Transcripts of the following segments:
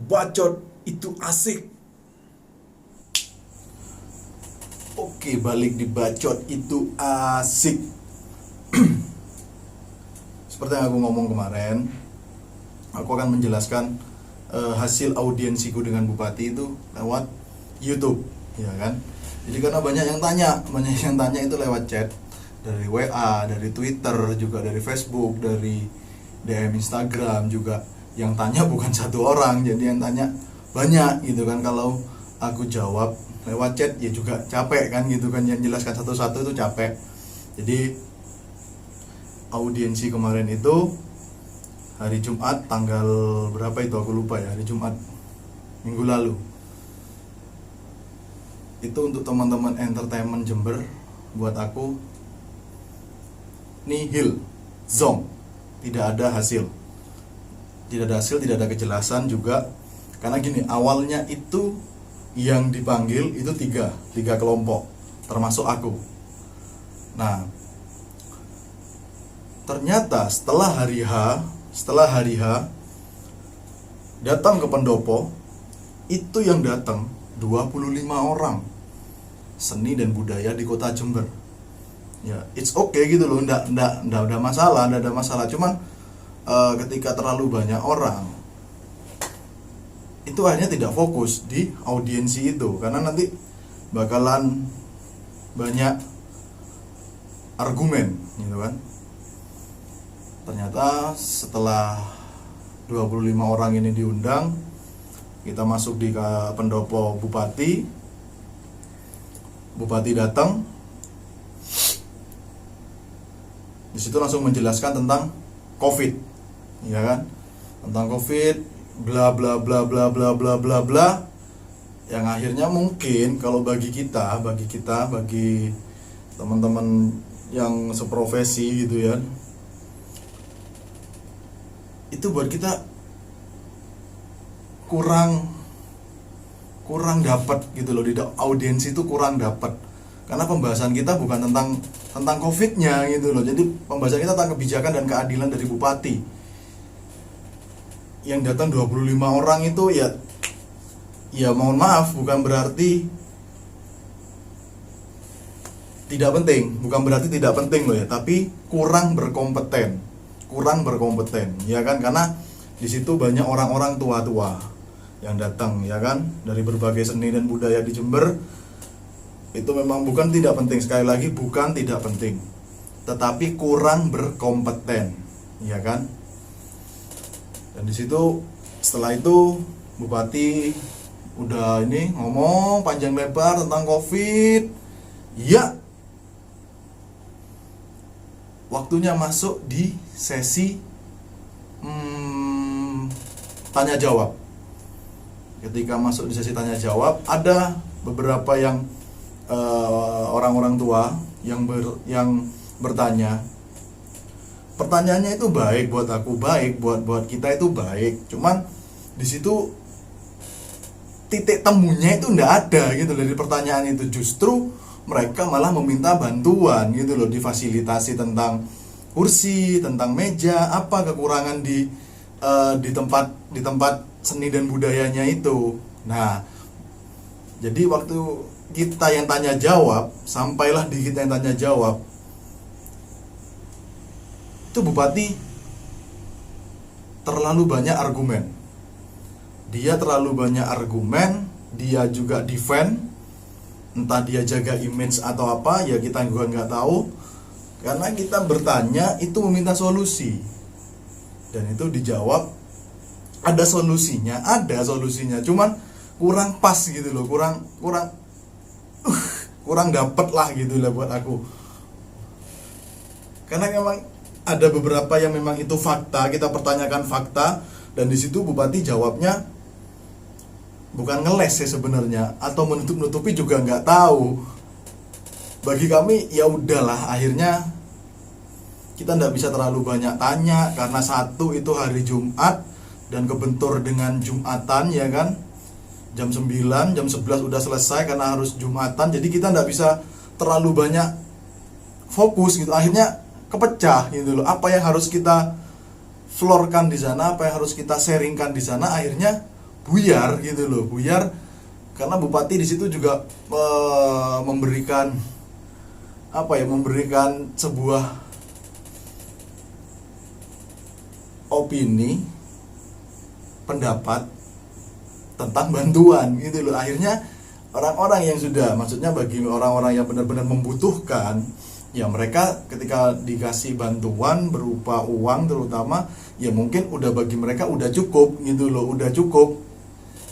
Bacot itu asik. Oke, balik di bacot itu asik. Seperti yang aku ngomong kemarin, aku akan menjelaskan hasil audiensiku dengan Bupati itu lewat YouTube, ya kan? Jadi karena banyak yang tanya itu lewat chat, dari WA, dari Twitter, juga dari Facebook, dari DM Instagram juga. Yang tanya bukan satu orang, jadi yang tanya banyak gitu kan. Kalau aku jawab lewat chat ya juga capek kan gitu kan, yang jelaskan satu-satu itu capek. Jadi audiensi kemarin itu hari Jumat tanggal berapa itu aku lupa ya, hari Jumat minggu lalu. Itu untuk teman-teman entertainment Jember, buat aku nihil, zong, tidak ada hasil, tidak ada kejelasan juga. Karena gini, awalnya itu yang dipanggil itu tiga kelompok, termasuk aku. Nah, ternyata setelah hari H datang ke pendopo, itu yang datang 25 orang seni dan budaya di kota Jember. Ya, it's okay gitu loh, ndak ada masalah. Cuman ketika terlalu banyak orang, itu akhirnya tidak fokus di audiensi itu, karena nanti bakalan banyak argumen gitu kan. Ternyata setelah 25 orang ini diundang, kita masuk di pendopo Bupati datang. Di situ langsung menjelaskan tentang COVID, ya kan? Tentang COVID, bla bla bla bla bla bla bla bla. Yang akhirnya mungkin kalau bagi teman-teman yang seprofesi gitu ya, itu buat kita kurang dapat gitu loh, di audiensi itu kurang dapat. Karena pembahasan kita bukan tentang COVID-nya gitu loh. Jadi pembahasan kita tentang kebijakan dan keadilan dari Bupati. Yang datang 25 orang itu ya mohon maaf, bukan berarti tidak penting loh ya, tapi kurang berkompeten, ya kan? Karena di situ banyak orang-orang tua-tua yang datang, ya kan, dari berbagai seni dan budaya di Jember. Itu memang bukan tidak penting, sekali lagi bukan tidak penting, tetapi kurang berkompeten, ya kan? Dan di situ setelah itu Bupati udah ini ngomong panjang lebar tentang COVID. Ya, waktunya masuk di sesi tanya jawab. Ketika masuk di sesi tanya jawab, ada beberapa yang orang-orang tua yang bertanya. Pertanyaannya itu baik buat aku, baik buat kita itu baik. Cuman di situ titik temunya itu ndak ada gitu dari pertanyaan itu. Justru mereka malah meminta bantuan gitu loh, difasilitasi tentang kursi, tentang meja, apa kekurangan di tempat seni dan budayanya itu. Nah, jadi waktu kita yang tanya jawab, sampailah di kita yang tanya jawab, itu Bupati terlalu banyak argumen. Dia juga defend, entah dia jaga image atau apa, ya kita juga nggak tahu. Karena kita bertanya itu meminta solusi, dan itu dijawab ada solusinya, cuman kurang pas gitu loh, kurang dapet lah gitu lah buat aku. Karena memang ada beberapa yang memang itu fakta, kita pertanyakan fakta, dan di situ Bupati jawabnya bukan ngeles ya sebenarnya, atau menutupi juga nggak tahu. Bagi kami ya udahlah, akhirnya kita nggak bisa terlalu banyak tanya, karena satu itu hari Jumat dan kebentur dengan Jumatan, ya kan, jam 9, jam 11 udah selesai karena harus Jumatan. Jadi kita nggak bisa terlalu banyak fokus gitu, akhirnya kepecah gitu loh. Apa yang harus kita floorkan di sana, apa yang harus kita sharingkan di sana, akhirnya buyar gitu loh, buyar karena bupati di situ juga memberikan memberikan sebuah opini, pendapat tentang bantuan gitu loh. Akhirnya orang-orang yang sudah, maksudnya bagi orang-orang yang benar-benar membutuhkan, ya mereka ketika dikasih bantuan berupa uang terutama, ya mungkin udah bagi mereka udah cukup gitu loh, udah cukup.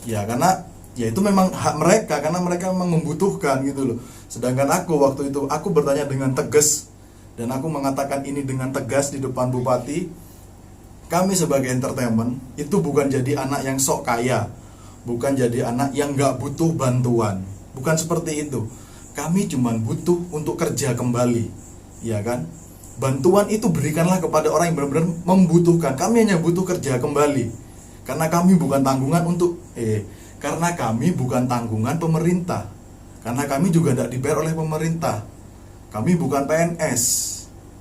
Ya karena ya itu memang hak mereka, karena mereka memang membutuhkan gitu loh. Sedangkan aku waktu itu, aku bertanya dengan tegas, dan aku mengatakan ini dengan tegas di depan bupati, kami sebagai entertainment itu bukan jadi anak yang sok kaya, bukan jadi anak yang gak butuh bantuan, bukan seperti itu. Kami cuma butuh untuk kerja kembali, ya kan? Bantuan itu berikanlah kepada orang yang benar-benar membutuhkan. Kami hanya butuh kerja kembali, karena kami bukan tanggungan karena kami bukan tanggungan pemerintah, karena kami juga tidak dibayar oleh pemerintah. Kami bukan PNS.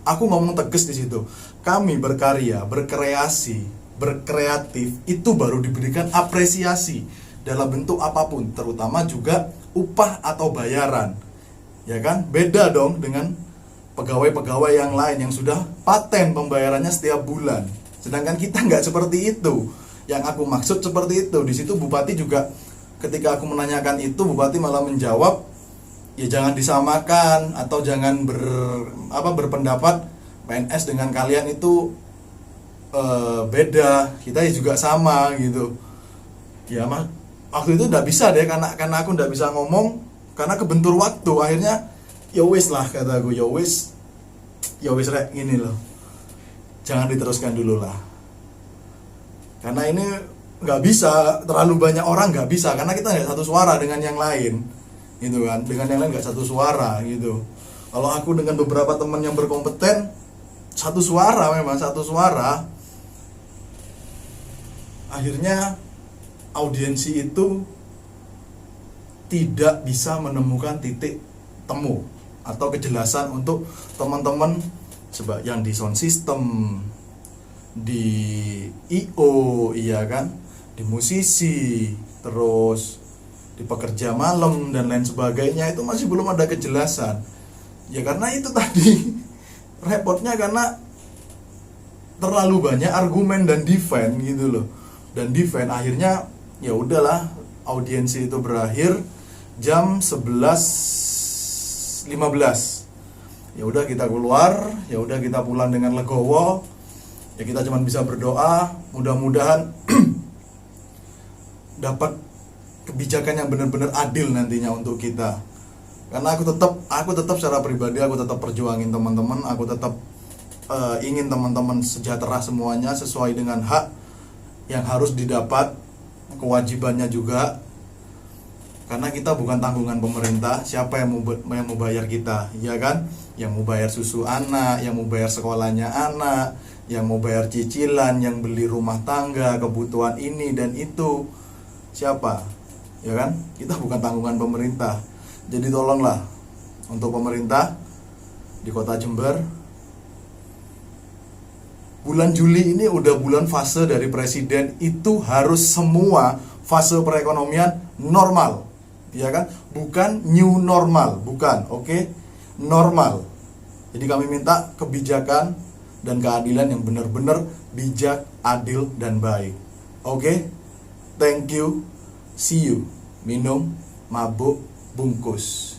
Aku ngomong tegas di situ. Kami berkarya, berkreasi, berkreatif itu baru diberikan apresiasi dalam bentuk apapun, terutama juga upah atau bayaran. Ya kan? Beda dong dengan pegawai-pegawai yang lain yang sudah paten pembayarannya setiap bulan. Sedangkan kita nggak seperti itu. Yang aku maksud seperti itu. Di situ bupati juga ketika aku menanyakan itu, bupati malah menjawab, ya jangan disamakan atau jangan berpendapat PNS dengan kalian itu beda. Kita juga sama gitu. Ya waktu itu nggak bisa deh, karena aku nggak bisa ngomong karena kebentur waktu. Akhirnya ya wis lah, kataku, ya wis rek, gini loh, jangan diteruskan dulu lah. Karena ini nggak bisa, terlalu banyak orang nggak bisa, karena kita nggak satu suara dengan yang lain, gitu kan? Dengan yang lain nggak satu suara, gitu. Kalau aku dengan beberapa teman yang berkompeten, satu suara, memang satu suara. Akhirnya audiensi itu tidak bisa menemukan titik temu atau kejelasan untuk teman-teman yang di sound system, di IO, iya kan, di musisi, terus di pekerja malam dan lain sebagainya, itu masih belum ada kejelasan. Ya karena itu tadi repotnya, karena terlalu banyak argumen dan defend gitu loh. Dan defend, akhirnya ya udahlah, audiensi itu berakhir jam 11.15. Ya udah kita keluar, ya udah kita pulang dengan legowo. Ya kita cuma bisa berdoa, mudah-mudahan dapat kebijakan yang benar-benar adil nantinya untuk kita. Karena aku tetap secara pribadi, aku tetap perjuangin teman-teman, aku tetap ingin teman-teman sejahtera semuanya sesuai dengan hak yang harus didapat, kewajibannya juga. Karena kita bukan tanggungan pemerintah. Siapa yang mau bayar kita, ya kan? Yang mau bayar susu anak, yang mau bayar sekolahnya anak, yang mau bayar cicilan, yang beli rumah tangga, kebutuhan ini dan itu, siapa? Ya kan? Kita bukan tanggungan pemerintah. Jadi tolonglah untuk pemerintah di Kota Jember, bulan Juli ini udah bulan fase dari presiden, itu harus semua fase perekonomian normal, ya kan? Bukan new normal, bukan, oke? Normal. Jadi kami minta kebijakan dan keadilan yang benar-benar bijak, adil, dan baik. Oke? Thank you. See you. Minum, mabuk, bungkus.